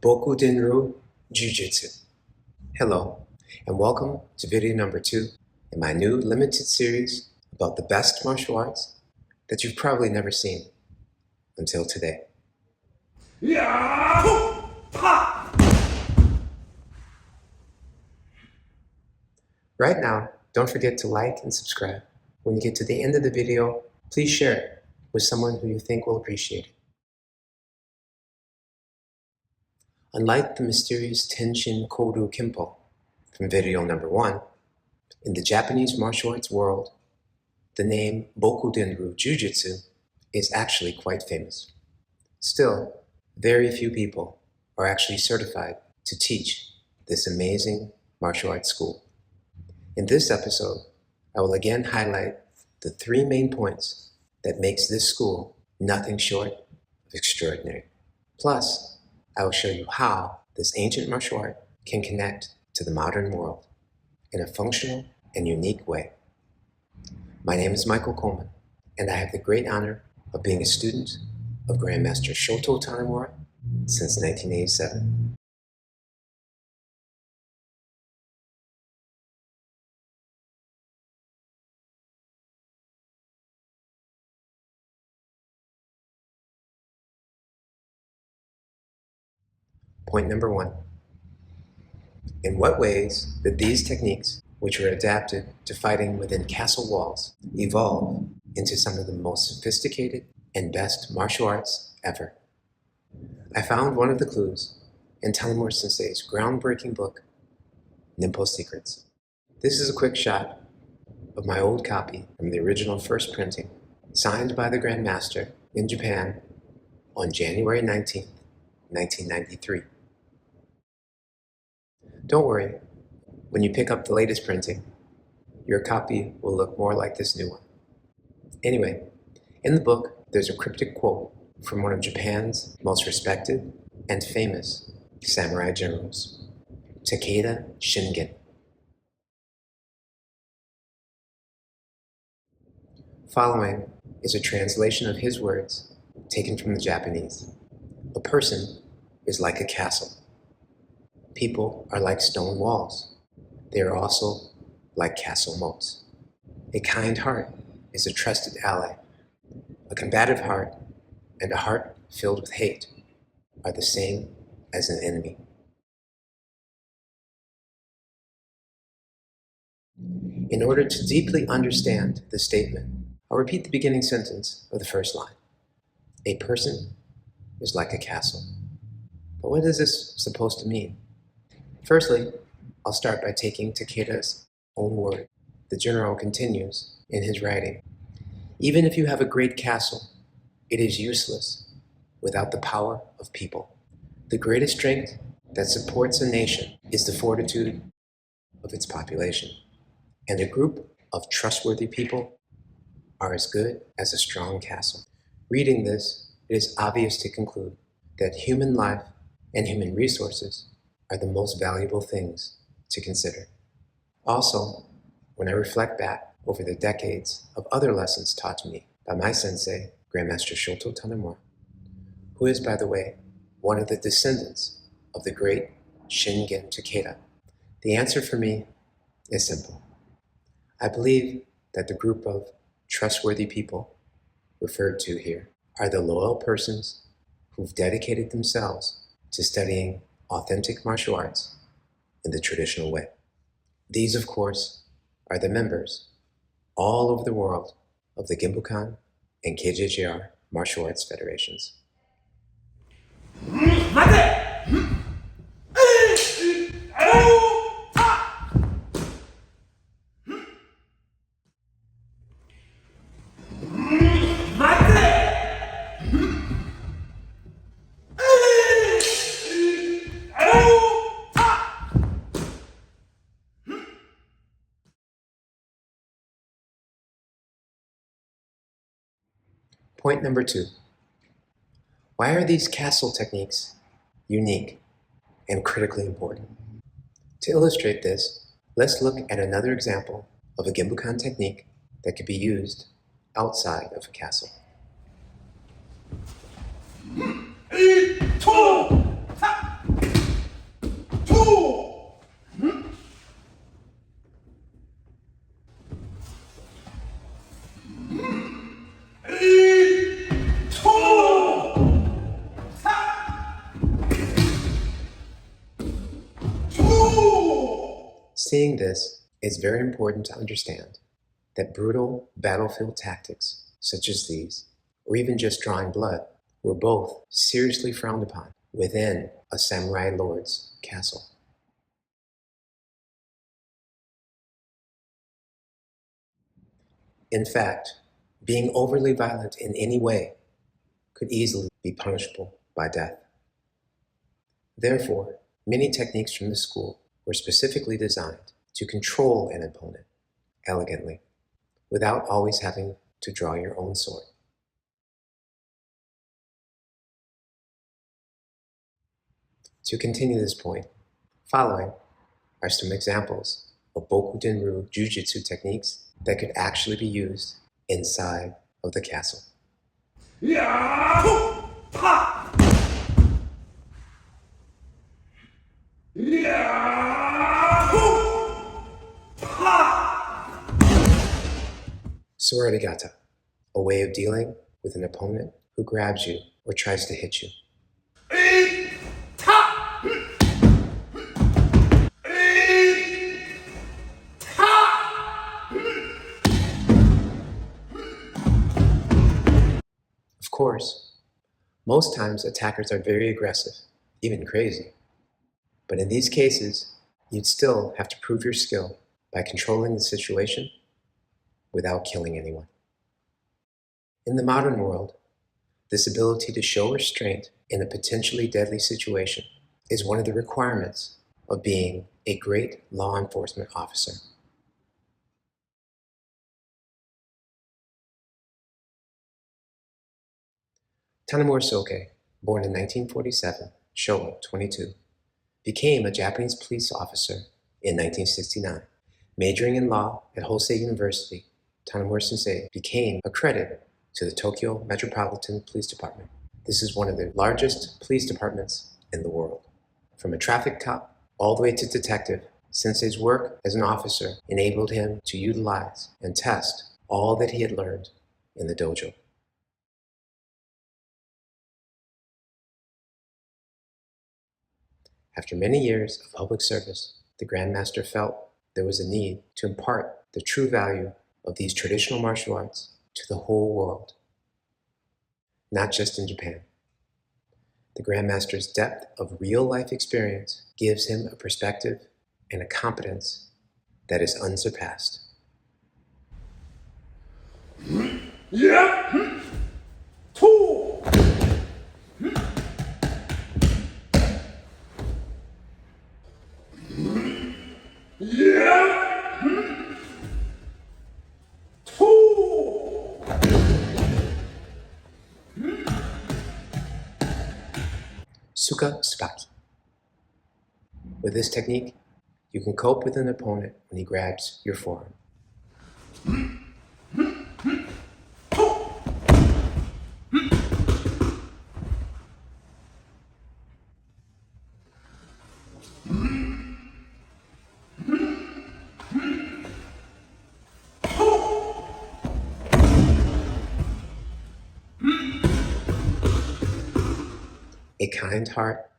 Bokuden-ryu Jujutsu. Hello, and welcome to video number 2 in my new limited series about the best martial arts that you've probably never seen until today. Right now, don't forget to like and subscribe. When you get to the end of the video, please share it with someone who you think will appreciate it. Unlike the mysterious Tenshin Koru Kimpo from video number 1, in the Japanese martial arts world, the name Bokuden-ryu Jujutsu is actually quite famous. Still, very few people are actually certified to teach this amazing martial arts school. In this episode, I will again highlight the 3 main points that makes this school nothing short of extraordinary. Plus, I will show you how this ancient martial art can connect to the modern world in a functional and unique way. My name is Michael Coleman, and I have the great honor of being a student of Grandmaster Shoto Tanemura since 1987. Point number 1. In what ways did these techniques, which were adapted to fighting within castle walls, evolve into some of the most sophisticated and best martial arts ever? I found one of the clues in Tanemura Sensei's groundbreaking book, Ninpo Secrets. This is a quick shot of my old copy from the original first printing, signed by the Grandmaster in Japan on January 19th, 1993. Don't worry, when you pick up the latest printing, your copy will look more like this new one. Anyway, in the book, there's a cryptic quote from one of Japan's most respected and famous samurai generals, Takeda Shingen. Following is a translation of his words taken from the Japanese. A person is like a castle. People are like stone walls. They are also like castle moats. A kind heart is a trusted ally. A combative heart and a heart filled with hate are the same as an enemy. In order to deeply understand this statement, I'll repeat the beginning sentence of the first line. A person is like a castle. But what is this supposed to mean? Firstly, I'll start by taking Takeda's own word. The general continues in his writing. Even if you have a great castle, it is useless without the power of people. The greatest strength that supports a nation is the fortitude of its population. And a group of trustworthy people are as good as a strong castle. Reading this, it is obvious to conclude that human life and human resources are the most valuable things to consider. Also, when I reflect back over the decades of other lessons taught to me by my sensei, Grandmaster Shoto Tanemura, who is, by the way, one of the descendants of the great Shingen Takeda, the answer for me is simple. I believe that the group of trustworthy people referred to here are the loyal persons who've dedicated themselves to studying authentic martial arts in the traditional way. These, of course, are the members all over the world of the Genbukan and KJJR martial arts federations. Point number 2. Why are these castle techniques unique and critically important? To illustrate this, let's look at another example of a Genbukan technique that could be used outside of a castle. Seeing this, it's very important to understand that brutal battlefield tactics, such as these, or even just drawing blood, were both seriously frowned upon within a samurai lord's castle. In fact, being overly violent in any way could easily be punishable by death. Therefore, many techniques from the school were specifically designed to control an opponent elegantly, without always having to draw your own sword. To continue this point, following are some examples of Bokuden-ryu Jujutsu techniques that could actually be used inside of the castle. Sorarigata, a way of dealing with an opponent who grabs you or tries to hit you. Of course, most times attackers are very aggressive, even crazy. But in these cases, you'd still have to prove your skill by controlling the situation without killing anyone. In the modern world, this ability to show restraint in a potentially deadly situation is one of the requirements of being a great law enforcement officer. Tanemura Soke, born in 1947, Showa 22, became a Japanese police officer in 1969. Majoring in law at Hosei University, Tanemura Sensei became a credit to the Tokyo Metropolitan Police Department. This is one of the largest police departments in the world. From a traffic cop all the way to detective, Sensei's work as an officer enabled him to utilize and test all that he had learned in the dojo. After many years of public service, the Grandmaster felt there was a need to impart the true value of these traditional martial arts to the whole world, not just in Japan. The Grandmaster's depth of real-life experience gives him a perspective and a competence that is unsurpassed. Suka Tsubaki. With this technique, you can cope with an opponent when he grabs your forearm. A kind heart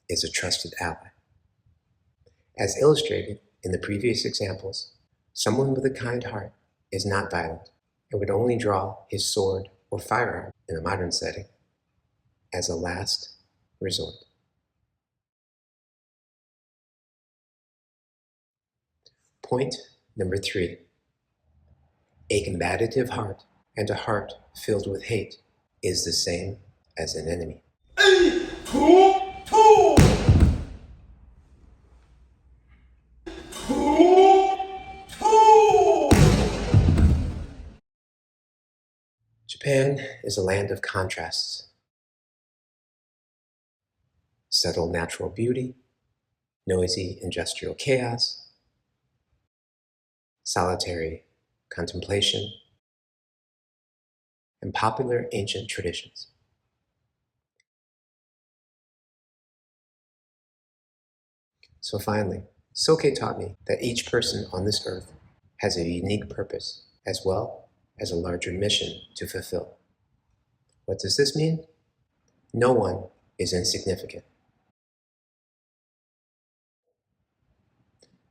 is a trusted ally. As illustrated in the previous examples, someone with a kind heart is not violent and would only draw his sword or firearm in a modern setting as a last resort. Point number 3. A combative heart and a heart filled with hate is the same as an enemy. Japan is a land of contrasts. Subtle natural beauty, noisy industrial chaos, solitary contemplation, and popular ancient traditions. So finally, Soke taught me that each person on this earth has a unique purpose as well as a larger mission to fulfill. What does this mean? No one is insignificant.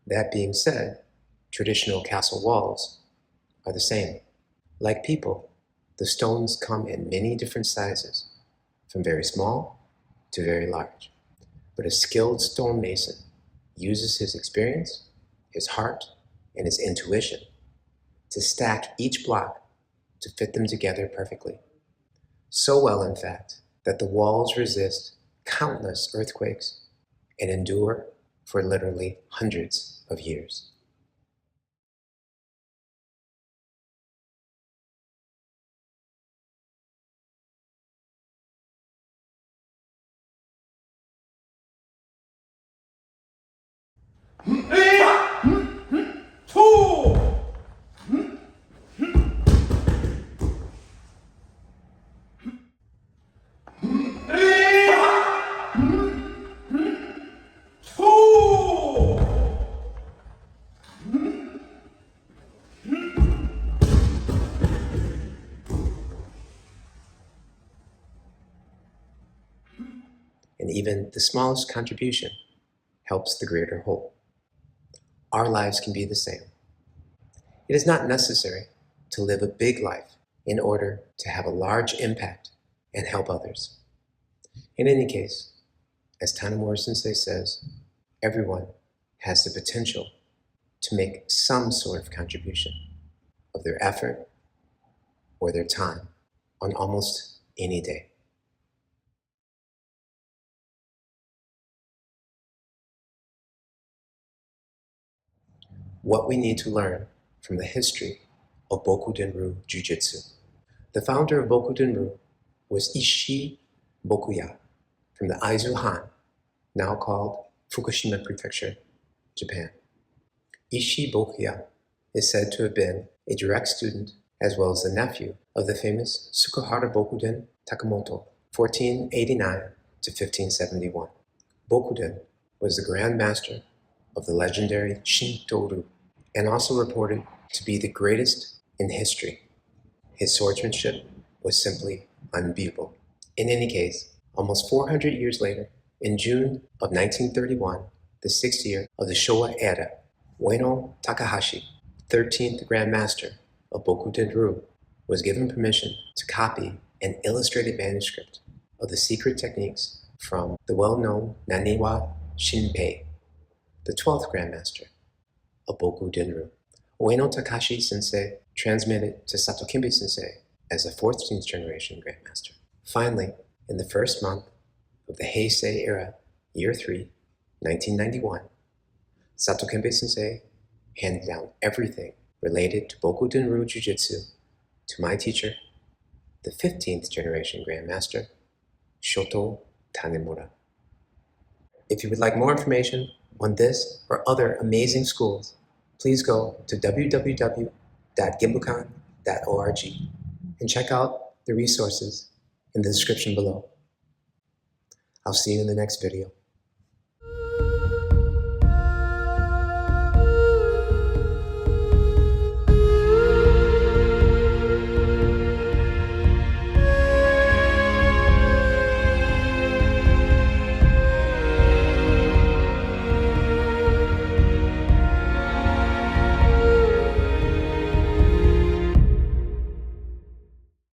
That being said, traditional castle walls are the same. Like people, the stones come in many different sizes, from very small to very large. But a skilled stonemason uses his experience, his heart, and his intuition to stack each block to fit them together perfectly. So well, in fact, that the walls resist countless earthquakes and endure for literally hundreds of years. And even the smallest contribution helps the greater whole. Our lives can be the same. It is not necessary to live a big life in order to have a large impact and help others. In any case, as Tanemura Sensei says, everyone has the potential to make some sort of contribution of their effort or their time on almost any day. What we need to learn from the history of Bokuden-ryu Jujutsu. The founder of Bokuden-ryu was Ishii Bokuya from the Aizu Han, now called Fukushima Prefecture, Japan. Ishii Bokuya is said to have been a direct student as well as the nephew of the famous Sukahara Bokuden Takamoto, 1489 to 1571. Bokuden was the Grand Master of the legendary Shinto-ryu and also reported to be the greatest in history. His swordsmanship was simply unbeatable. In any case, almost 400 years later, in June of 1931, the 6th year of the Showa era, Ueno Takahashi, 13th Grand Master of Bokuden-ryu, was given permission to copy an illustrated manuscript of the secret techniques from the well-known Naniwa Shinpei, the 12th Grand Master of Bokuden-ryu. Ueno Takahashi Sensei transmitted to Satokimbe Sensei as a 14th generation Grandmaster. Finally, in the first month of the Heisei era, year 3, 1991, Satokimbe Sensei handed down everything related to Bokuden-ryu Jujutsu to my teacher, the 15th generation Grandmaster, Shoto Tanemura. If you would like more information on this or other amazing schools, please go to www.genbukan.org and check out the resources in the description below. I'll see you in the next video.